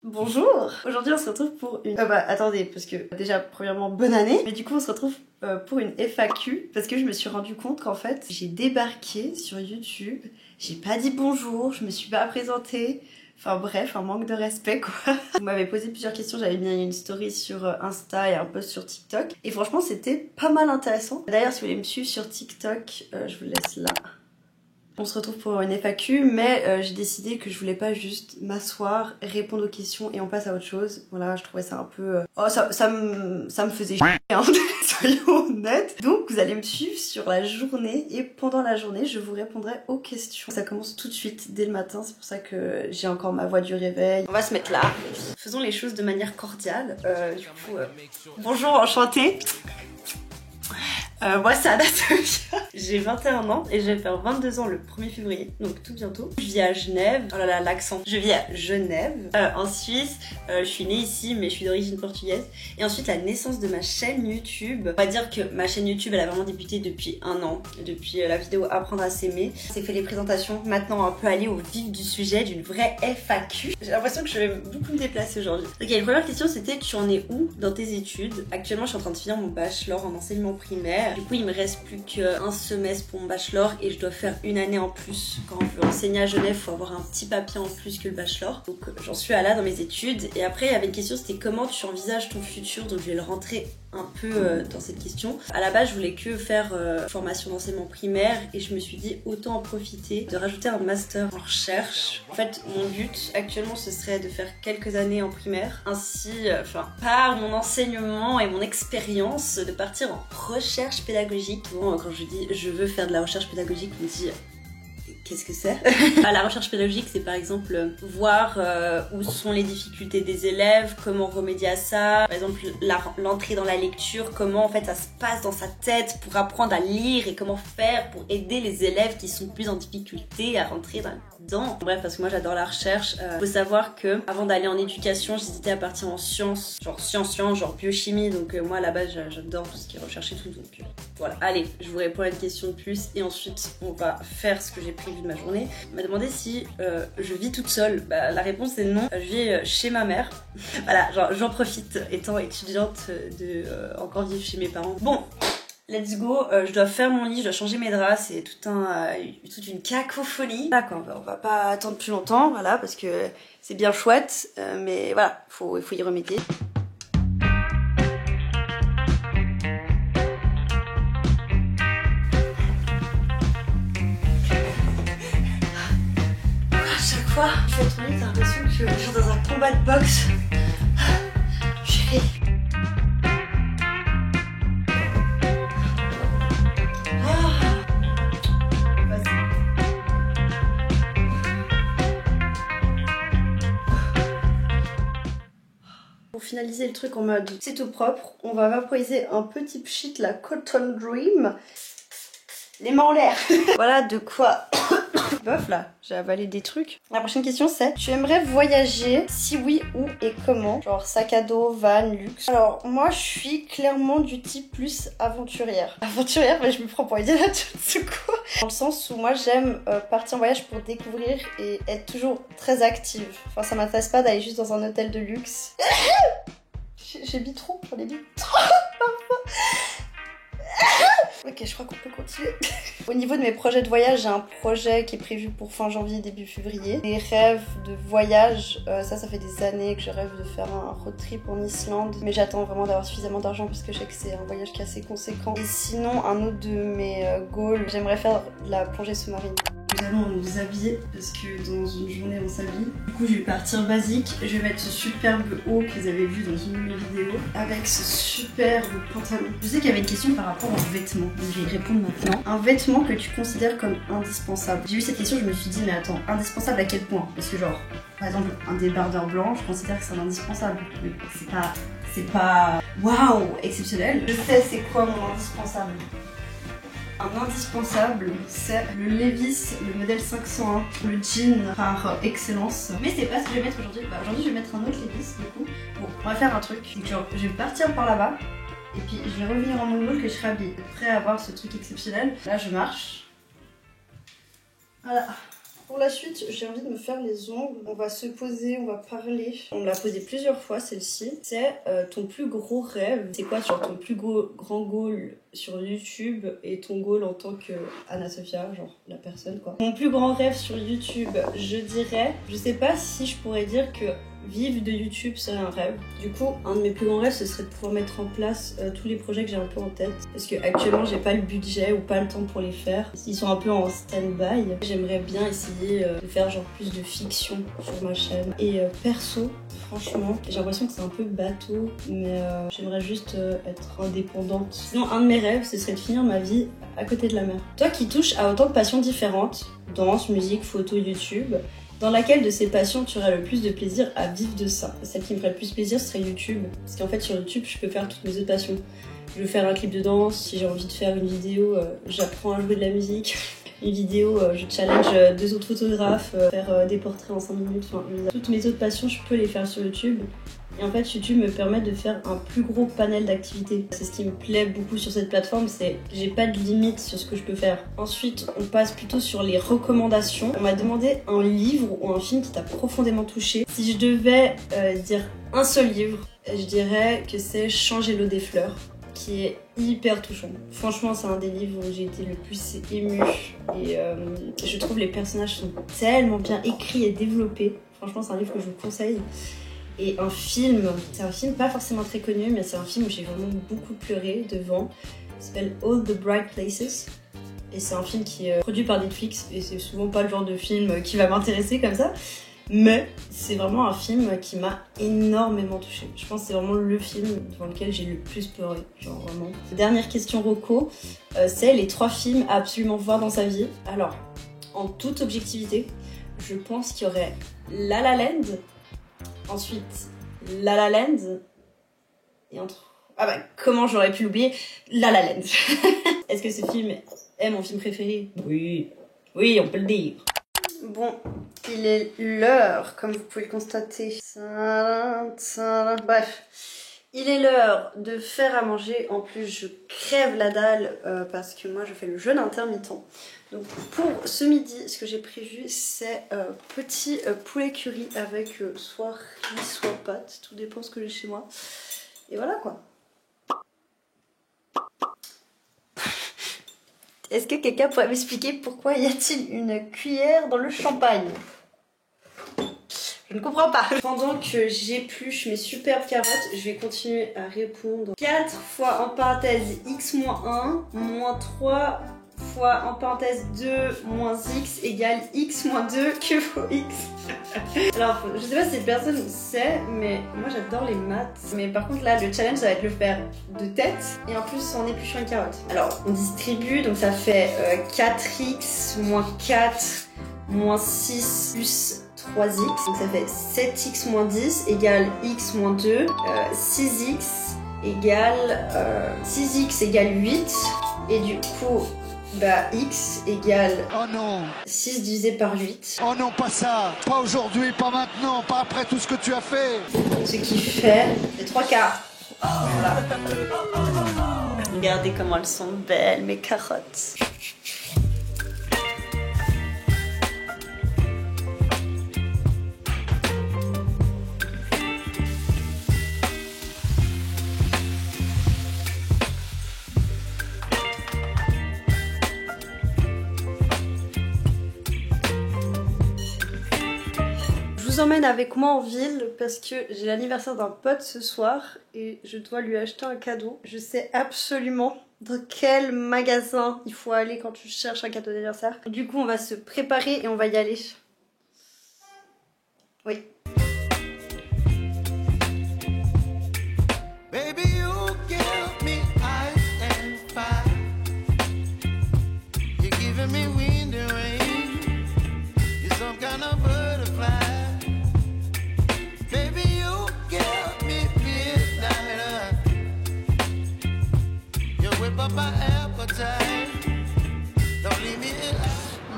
Bonjour! Aujourd'hui on se retrouve pour une... attendez, parce que déjà premièrement bonne année, mais du coup on se retrouve pour une FAQ parce que je me suis rendu compte qu'en fait j'ai débarqué sur YouTube, j'ai pas dit bonjour, je me suis pas présentée, enfin bref, un manque de respect quoi. Vous m'avez posé plusieurs questions, j'avais mis une story sur Insta et un post sur TikTok et franchement c'était pas mal intéressant. D'ailleurs si vous voulez me suivre sur TikTok, je vous laisse là. On se retrouve pour une FAQ, mais j'ai décidé que je voulais pas juste m'asseoir, répondre aux questions et on passe à autre chose. Voilà, je trouvais ça un peu... Oh, ça me faisait chier, hein, soyons honnêtes. Donc vous allez me suivre sur la journée et pendant la journée, je vous répondrai aux questions. Ça commence tout de suite, dès le matin, c'est pour ça que j'ai encore ma voix du réveil. On va se mettre là. Faisons les choses de manière cordiale. Bonjour, enchantée. Moi c'est Anatomia, j'ai 21 ans et je vais faire 22 ans le 1er février, donc tout bientôt. Je vis à Genève, oh là là l'accent, je vis à Genève, en Suisse, je suis née ici mais je suis d'origine portugaise. Et ensuite la naissance de ma chaîne YouTube, on va dire que ma chaîne YouTube elle a vraiment débuté depuis 1 an, depuis la vidéo Apprendre à s'aimer. C'est fait les présentations, maintenant on peut aller au vif du sujet d'une vraie FAQ. J'ai l'impression que je vais beaucoup me déplacer aujourd'hui. Ok, la première question c'était tu en es où dans tes études? Actuellement je suis en train de finir mon bachelor en enseignement primaire. Du coup il me reste plus qu'un semestre pour mon bachelor et je dois faire une année en plus. Quand on veut enseigner à Genève, il faut avoir un petit papier en plus que le bachelor. Donc j'en suis à là dans mes études. Et après il y avait une question, c'était comment tu envisages ton futur. Donc je vais le rentrer un peu dans cette question. À la base je voulais que faire formation d'enseignement primaire et je me suis dit autant en profiter de rajouter un master en recherche. En fait mon but actuellement ce serait de faire quelques années en primaire, ainsi par mon enseignement et mon expérience de partir en recherche pédagogique. Bon, quand je dis je veux faire de la recherche pédagogique, on me dit qu'est-ce que c'est? La recherche pédagogique, c'est par exemple voir où sont les difficultés des élèves, comment remédier à ça. Par exemple, l'entrée dans la lecture, comment en fait ça se passe dans sa tête pour apprendre à lire et comment faire pour aider les élèves qui sont plus en difficulté à rentrer dedans. Bref, parce que moi j'adore la recherche. Faut savoir que avant d'aller en éducation, j'hésitais à partir en sciences, genre biochimie. Donc moi à la base j'adore tout ce qui est recherche et tout. Donc voilà. Allez, je vous réponds à une question de plus et ensuite on va faire ce que j'ai prévu de ma journée. On m'a demandé si je vis toute seule. Bah, la réponse est non. Je vis chez ma mère. Voilà, genre j'en profite étant étudiante de encore vivre chez mes parents. Bon, let's go. Je dois faire mon lit, je dois changer mes draps. C'est toute une cacophonie. Là quoi, on va pas attendre plus longtemps, voilà, parce que c'est bien chouette, mais voilà, il faut y remédier. Je fais ton lit, t'as l'impression que je suis dans un combat de boxe. Chérie. Pour finaliser le truc en mode c'est tout propre, on va vaporiser un petit pchit, la Cotton Dream. Les mains en l'air. Voilà de quoi... Bof là, j'ai avalé des trucs. La prochaine question c'est, tu aimerais voyager? Si oui, où et comment? Genre sac à dos, van, luxe. Alors moi je suis clairement du type plus aventurière. Aventurière, mais je me prends pour Indiana Jones quoi. Dans le sens où moi j'aime partir en voyage pour découvrir et être toujours très active. Enfin ça m'intéresse pas d'aller juste dans un hôtel de luxe. J'ai mis trop, j'en ai mis trop parfois. Ok, je crois qu'on peut continuer. Au niveau de mes projets de voyage, j'ai un projet qui est prévu pour fin janvier, début février. Des rêves de voyage, ça fait des années que je rêve de faire un road trip en Islande. Mais j'attends vraiment d'avoir suffisamment d'argent parce que je sais que c'est un voyage qui est assez conséquent. Et sinon, un autre de mes goals, j'aimerais faire de la plongée sous-marine. Nous allons nous habiller parce que dans une journée on s'habille. Du coup je vais partir basique. Je vais mettre ce superbe haut que vous avez vu dans une de mes vidéos avec ce superbe pantalon. Je sais qu'il y avait une question par rapport aux vêtements. Je vais y répondre maintenant. Un vêtement que tu considères comme indispensable. J'ai vu cette question, je me suis dit mais attends, indispensable à quel point? Parce que genre, par exemple un débardeur blanc, je considère que c'est un indispensable. Mais c'est pas waouh exceptionnel. Je sais c'est quoi mon indispensable. Un indispensable, c'est le Levi's, le modèle 501, le jean par excellence. Mais c'est pas ce que je vais mettre aujourd'hui. Bah, aujourd'hui, je vais mettre un autre Levi's du coup. Bon, on va faire un truc. Genre, je vais partir par là-bas et puis je vais revenir en moonwalk et je serai habillée. Prêt à avoir ce truc exceptionnel. Là, je marche. Voilà. Pour la suite, j'ai envie de me faire les ongles. On va se poser, on va parler. On me l'a posé plusieurs fois celle-ci. C'est ton plus gros rêve. C'est quoi sur ton plus grand goal sur YouTube et ton goal en tant que Anna Sophia, genre la personne quoi. Mon plus grand rêve sur YouTube, je dirais, je sais pas si je pourrais dire que vivre de YouTube serait un rêve. Du coup, un de mes plus grands rêves, ce serait de pouvoir mettre en place tous les projets que j'ai un peu en tête. Parce que actuellement, j'ai pas le budget ou pas le temps pour les faire. Ils sont un peu en stand-by. J'aimerais bien essayer de faire genre plus de fiction sur ma chaîne. Et perso, franchement, j'ai l'impression que c'est un peu bateau, mais j'aimerais juste être indépendante. Sinon, un de mes rêves, ce serait de finir ma vie à côté de la mer. Toi qui touches à autant de passions différentes, danse, musique, photo, YouTube, dans laquelle de ces passions tu aurais le plus de plaisir à vivre de ça? Celle qui me ferait le plus plaisir serait YouTube. Parce qu'en fait sur YouTube je peux faire toutes mes autres passions. Je veux faire un clip de danse, si j'ai envie de faire une vidéo, j'apprends à jouer de la musique. Une vidéo, je challenge 2 autres photographes, faire des portraits en 5 minutes. Enfin, toutes mes autres passions je peux les faire sur YouTube. Et en fait, YouTube me permet de faire un plus gros panel d'activités. C'est ce qui me plaît beaucoup sur cette plateforme, c'est que j'ai pas de limite sur ce que je peux faire. Ensuite, on passe plutôt sur les recommandations. On m'a demandé un livre ou un film qui t'a profondément touché. Si je devais dire un seul livre, je dirais que c'est Changer l'eau des fleurs, qui est hyper touchant. Franchement, c'est un des livres où j'ai été le plus émue. Et je trouve les personnages sont tellement bien écrits et développés. Franchement, c'est un livre que je vous conseille. Et un film, c'est un film pas forcément très connu, mais c'est un film où j'ai vraiment beaucoup pleuré devant. Il s'appelle All the Bright Places. Et c'est un film qui est produit par Netflix. Et c'est souvent pas le genre de film qui va m'intéresser comme ça. Mais c'est vraiment un film qui m'a énormément touchée. Je pense que c'est vraiment le film devant lequel j'ai le plus pleuré. Genre vraiment. Dernière question Rocco, c'est les 3 films à absolument voir dans sa vie. Alors, en toute objectivité, je pense qu'il y aurait La La Land. Ensuite, La La Land. Et entre... Ah bah, comment j'aurais pu l'oublier? La La Land. Est-ce que ce film est mon film préféré? Oui. Oui, on peut le dire. Bon, il est l'heure, comme vous pouvez le constater. Bref. Il est l'heure de faire à manger. En plus, je crève la dalle parce que moi, je fais le jeûne intermittent. Donc pour ce midi, ce que j'ai prévu, c'est petit poulet curry avec soit riz, soit pâtes. Tout dépend ce que j'ai chez moi. Et voilà quoi. Est-ce que quelqu'un pourrait m'expliquer pourquoi y a-t-il une cuillère dans le champagne? Je ne comprends pas. Pendant que j'épluche mes superbes carottes, je vais continuer à répondre. 4 fois en parenthèse x-1 moins 3 fois en parenthèse 2 moins x égale x moins 2 que vaut x. Alors, je sais pas si cette personne sait, mais moi j'adore les maths. Mais par contre là, le challenge ça va être le faire de tête et en plus en épluchant une carotte. Alors, on distribue, donc ça fait 4x moins 4 moins 6 plus 3x. Donc ça fait 7x moins 10 égale x moins 2. 6x égale 6x égale 8. Et du coup... bah x égale oh non 6 divisé par 8. Oh non, pas ça. Pas aujourd'hui, pas maintenant, pas après tout ce que tu as fait. Ce qui fait les 3 quarts. Voilà. Regardez comment elles sont belles, mes carottes. Je vous emmène avec moi en ville parce que j'ai l'anniversaire d'un pote ce soir et je dois lui acheter un cadeau. Je sais absolument dans quel magasin il faut aller quand tu cherches un cadeau d'anniversaire. Du coup on va se préparer et on va y aller. Oui.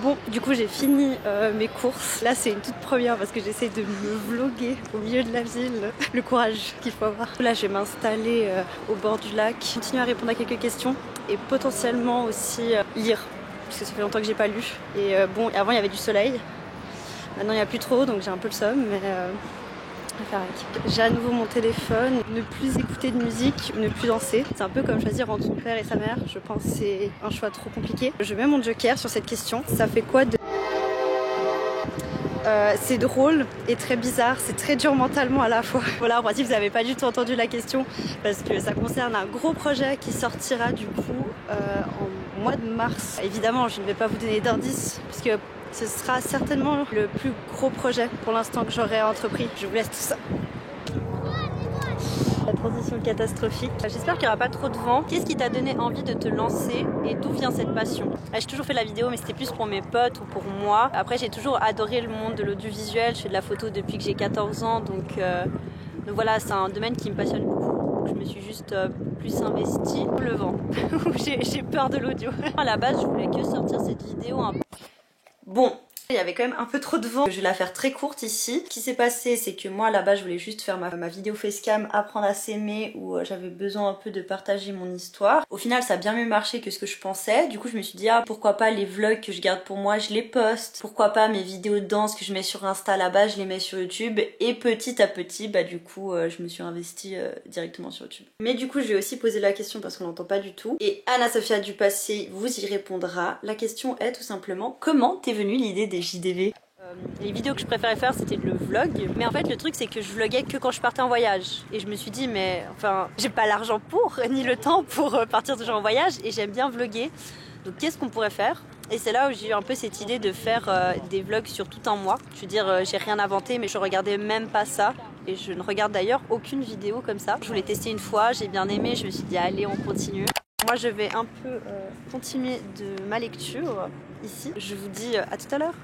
Bon, du coup j'ai fini mes courses. Là c'est une toute première parce que j'essaie de me vlogger au milieu de la ville. Le courage qu'il faut avoir. Là je vais m'installer au bord du lac, continuer à répondre à quelques questions et potentiellement aussi lire. Parce que ça fait longtemps que j'ai pas lu. Et bon, avant il y avait du soleil. Maintenant il n'y a plus trop donc j'ai un peu le seum mais j'ai à nouveau mon téléphone, ne plus écouter de musique, ne plus danser. C'est un peu comme choisir entre son père et sa mère. Je pense que c'est un choix trop compliqué. Je mets mon joker sur cette question. Ça fait quoi de... c'est drôle et très bizarre, c'est très dur mentalement à la fois. Voilà, en principe vous n'avez pas du tout entendu la question parce que ça concerne un gros projet qui sortira du coup en mois de mars. Évidemment je ne vais pas vous donner d'indices puisque ce sera certainement le plus gros projet pour l'instant que j'aurai entrepris. Je vous laisse tout ça. La transition catastrophique. J'espère qu'il n'y aura pas trop de vent. Qu'est-ce qui t'a donné envie de te lancer et d'où vient cette passion? J'ai toujours fait la vidéo mais c'était plus pour mes potes ou pour moi. Après j'ai toujours adoré le monde de l'audiovisuel. Je fais de la photo depuis que j'ai 14 ans donc voilà, c'est un domaine qui me passionne beaucoup. Je me suis juste plus investie. Le vent. J'ai peur de l'audio. À la base je voulais que sortir cette vidéo un peu. Bon, il y avait quand même un peu trop de vent. Je vais la faire très courte ici. Ce qui s'est passé, c'est que moi là-bas je voulais juste faire ma vidéo facecam apprendre à s'aimer où j'avais besoin un peu de partager mon histoire. Au final ça a bien mieux marché que ce que je pensais. Du coup je me suis dit ah pourquoi pas les vlogs que je garde pour moi je les poste. Pourquoi pas mes vidéos de danse que je mets sur Insta là-bas je les mets sur YouTube. Et petit à petit bah du coup je me suis investie directement sur YouTube. Mais du coup je vais aussi poser la question parce qu'on l'entend pas du tout. Et Anna-Sophia du passé vous y répondra. La question est tout simplement comment t'es venue l'idée des JDV? Les vidéos que je préférais faire c'était le vlog, mais en fait le truc c'est que je vloguais que quand je partais en voyage et je me suis dit mais enfin j'ai pas l'argent pour ni le temps pour partir toujours en voyage et j'aime bien vloguer donc qu'est-ce qu'on pourrait faire? Et c'est là où j'ai eu un peu cette idée de faire des vlogs sur tout un mois. Je veux dire j'ai rien inventé mais je regardais même pas ça et je ne regarde d'ailleurs aucune vidéo comme ça. Je voulais tester une fois, j'ai bien aimé, je me suis dit allez on continue. Moi je vais un peu continuer de ma lecture ici. Je vous dis à tout à l'heure.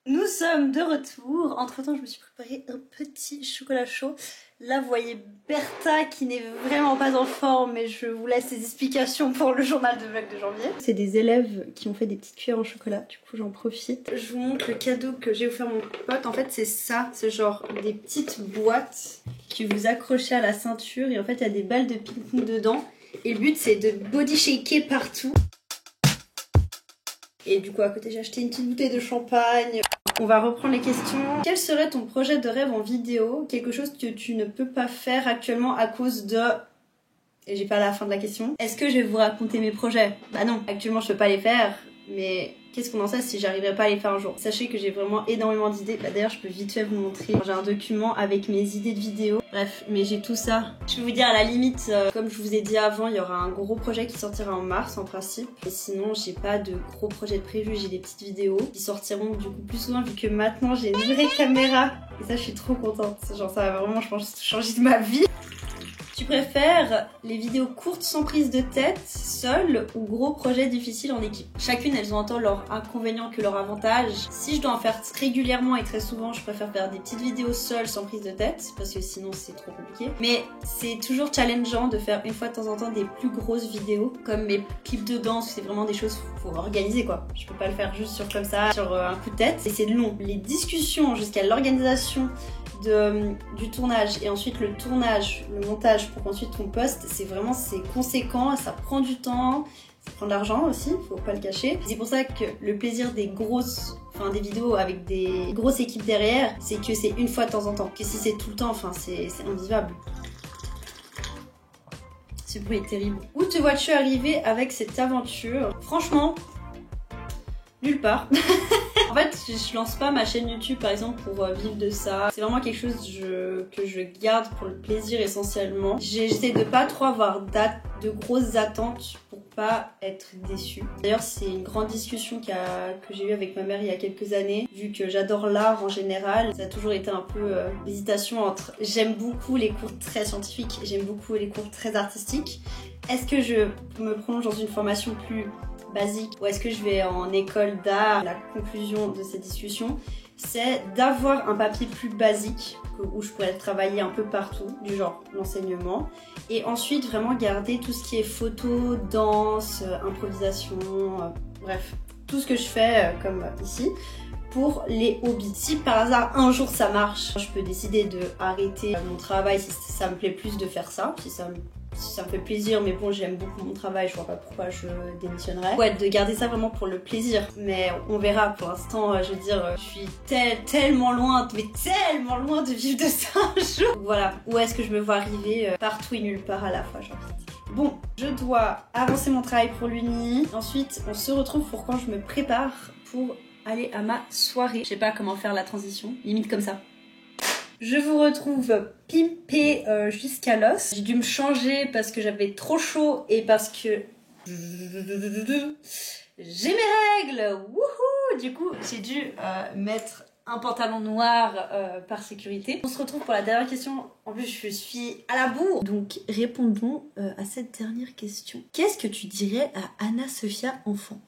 Nous sommes de retour. Entre temps je me suis préparé un petit chocolat chaud. Là vous voyez Bertha qui n'est vraiment pas en forme mais je vous laisse les explications pour le journal de vlog de janvier. C'est des élèves qui ont fait des petites cuillères en chocolat, du coup j'en profite. Je vous montre le cadeau que j'ai offert à mon pote. En fait c'est ça, c'est genre des petites boîtes que vous accrochez à la ceinture et en fait il y a des balles de ping-pong dedans. Et le but c'est de body shaker partout. Et du coup à côté j'ai acheté une petite bouteille de champagne. On va reprendre les questions. Quel serait ton projet de rêve en vidéo? Quelque chose que tu ne peux pas faire actuellement à cause de... Et j'ai pas la fin de la question. Est-ce que je vais vous raconter mes projets? Bah non, actuellement je peux pas les faire. Mais qu'est-ce qu'on en sait si j'arriverai pas à les faire un jour? Sachez que j'ai vraiment énormément d'idées. Bah d'ailleurs je peux vite fait vous montrer. J'ai un document avec mes idées de vidéos. Bref, mais j'ai tout ça. Je peux vous dire à la limite, comme je vous ai dit avant, il y aura un gros projet qui sortira en mars en principe. Et sinon j'ai pas de gros projets de prévus, j'ai des petites vidéos qui sortiront du coup plus souvent vu que maintenant j'ai une vraie caméra. Et ça je suis trop contente. Genre ça va vraiment je pense changer de ma vie. Tu préfères les vidéos courtes sans prise de tête, seule ou gros projets difficiles en équipe? Chacune, elles ont autant leurs inconvénients que leurs avantages. Si je dois en faire régulièrement et très souvent, je préfère faire des petites vidéos seules sans prise de tête parce que sinon c'est trop compliqué. Mais c'est toujours challengeant de faire une fois de temps en temps des plus grosses vidéos comme mes clips de danse, c'est vraiment des choses qu'il faut organiser quoi. Je peux pas le faire juste sur comme ça, sur un coup de tête et c'est long. Les discussions jusqu'à l'organisation du tournage et ensuite le tournage, le montage pour qu'ensuite on poste, c'est conséquent, ça prend du temps, ça prend de l'argent aussi, faut pas le cacher. C'est pour ça que le plaisir des des vidéos avec des grosses équipes derrière, c'est que c'est une fois de temps en temps. Que si c'est tout le temps, enfin c'est invivable. Ce bruit est terrible. Où te vois-tu arriver avec cette aventure? Franchement, nulle part. En fait, je lance pas ma chaîne YouTube par exemple pour vivre de ça. C'est vraiment quelque chose que je garde pour le plaisir essentiellement. J'essaie de pas trop avoir de grosses attentes pour pas être déçue. D'ailleurs, c'est une grande discussion que j'ai eue avec ma mère il y a quelques années. Vu que j'adore l'art en général, ça a toujours été un peu l'hésitation entre j'aime beaucoup les cours très scientifiques et j'aime beaucoup les cours très artistiques. Est-ce que je me plonge dans une formation plus basique ou est-ce que je vais en école d'art? La conclusion de cette discussion, c'est d'avoir un papier plus basique où je pourrais travailler un peu partout, du genre l'enseignement, et ensuite vraiment garder tout ce qui est photo, danse, improvisation, bref, tout ce que je fais comme ici pour les hobbies. Si par hasard un jour ça marche, je peux décider de arrêter mon travail si ça me plaît plus de faire ça, si ça me Ça me fait plaisir, mais bon, j'aime beaucoup mon travail, je vois pas pourquoi je démissionnerais. Ouais, de garder ça vraiment pour le plaisir. Mais on verra, pour l'instant, je veux dire, je suis tellement loin, mais tellement loin de vivre de ça un jour. Donc voilà, où est-ce que je me vois arriver partout et nulle part à la fois, j'ai envie de dire. Bon, je dois avancer mon travail pour l'uni. Ensuite, on se retrouve pour quand je me prépare pour aller à ma soirée. Je sais pas comment faire la transition, limite comme ça. Je vous retrouve pimpée jusqu'à l'os. J'ai dû me changer parce que j'avais trop chaud et parce que j'ai mes règles. Wouhou! Du coup, j'ai dû mettre un pantalon noir par sécurité. On se retrouve pour la dernière question. En plus, je suis à la bourre. Donc, répondons à cette dernière question. Qu'est-ce que tu dirais à Anna Sophia enfant?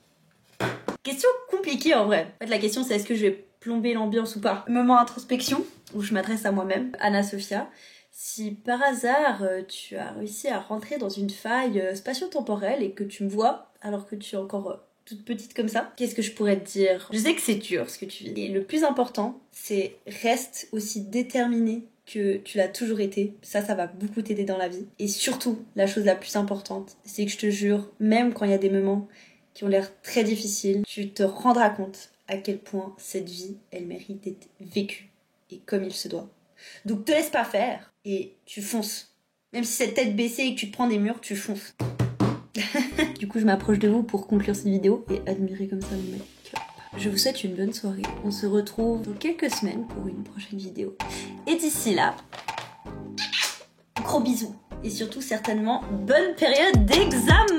Question compliquée en vrai. En fait, la question c'est est-ce que je vais plomber l'ambiance ou pas? Moment introspection où je m'adresse à moi-même. Anna Sophia, si par hasard tu as réussi à rentrer dans une faille spatio-temporelle et que tu me vois alors que tu es encore toute petite comme ça, qu'est-ce que je pourrais te dire? Je sais que c'est dur ce que tu vis. Et le plus important, c'est reste aussi déterminée que tu l'as toujours été. Ça va beaucoup t'aider dans la vie. Et surtout, la chose la plus importante, c'est que je te jure, même quand il y a des moments qui ont l'air très difficiles, tu te rendras compte à quel point cette vie, elle mérite d'être vécue. Et comme il se doit. Donc te laisse pas faire et tu fonces. Même si c'est tête baissée et que tu te prends des murs, tu fonces. Du coup, je m'approche de vous pour conclure cette vidéo et admirer comme ça mon make-up. Je vous souhaite une bonne soirée. On se retrouve dans quelques semaines pour une prochaine vidéo. Et d'ici là, gros bisous. Et surtout, certainement, bonne période d'examen!